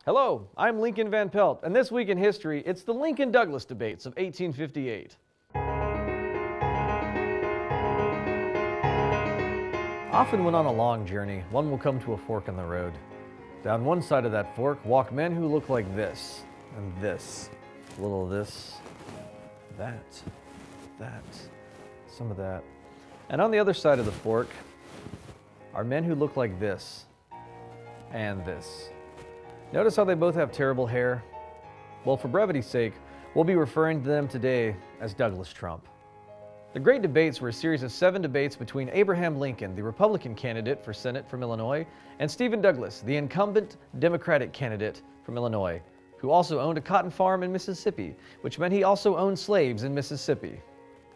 Hello, I'm Lincoln Van Pelt, and this week in history, it's the LincolnDouglas Debates of 1858. Often when on a long journey, one will come to a fork in the road. Down one side of that fork walk men who look like this, and this, a little of this, that, some of that. And on the other side of the fork are men who look like this, and this. Notice how they both have terrible hair? Well, for brevity's sake, we'll be referring to them today as Douglas Trump. The Great Debates were a series of 7 debates between Abraham Lincoln, the Republican candidate for Senate from Illinois, and Stephen Douglas, the incumbent Democratic candidate from Illinois, who also owned a cotton farm in Mississippi, which meant he also owned slaves in Mississippi.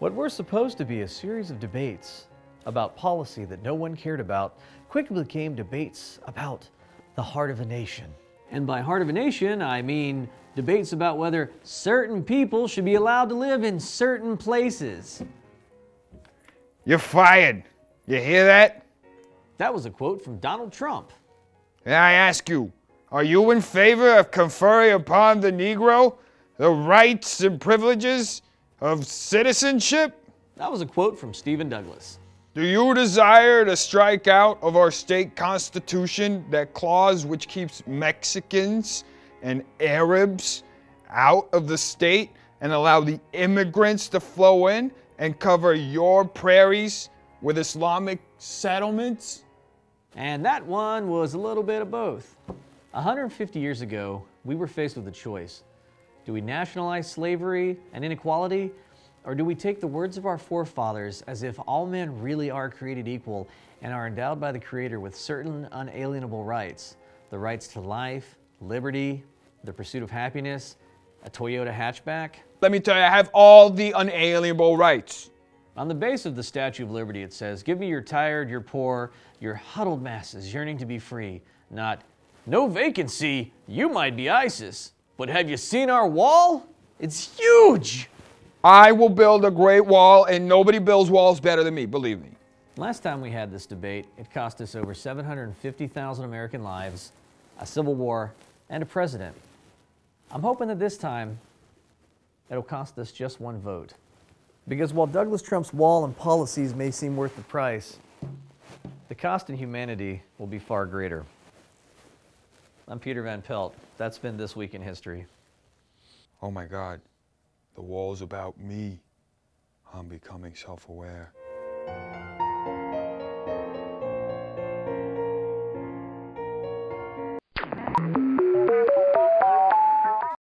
What were supposed to be a series of debates about policy that no one cared about quickly became debates about the heart of a nation. And by heart of a nation, I mean debates about whether certain people should be allowed to live in certain places. You're fired. You hear that? That was a quote from Donald Trump. And I ask you, are you in favor of conferring upon the Negro the rights and privileges of citizenship? That was a quote from Stephen Douglas. Do you desire to strike out of our state constitution that clause which keeps Mexicans and Arabs out of the state and allow the immigrants to flow in and cover your prairies with Islamic settlements? And that one was a little bit of both. 150 years ago, we were faced with a choice. Do we nationalize slavery and inequality? Or do we take the words of our forefathers as if all men really are created equal and are endowed by the Creator with certain unalienable rights? The rights to life, liberty, the pursuit of happiness, a Toyota hatchback? Let me tell you, I have all the unalienable rights. On the base of the Statue of Liberty it says, "Give me your tired, your poor, your huddled masses yearning to be free." Not, "No vacancy, you might be ISIS, but have you seen our wall? It's huge!" I will build a great wall, and nobody builds walls better than me, believe me. Last time we had this debate, it cost us over 750,000 American lives, a civil war, and a president. I'm hoping that this time, it'll cost us just one vote. Because while Douglas Trump's wall and policies may seem worth the price, the cost in humanity will be far greater. I'm Peter Van Pelt. That's been This Week in History. Oh my God. The wall's about me. I'm becoming self-aware.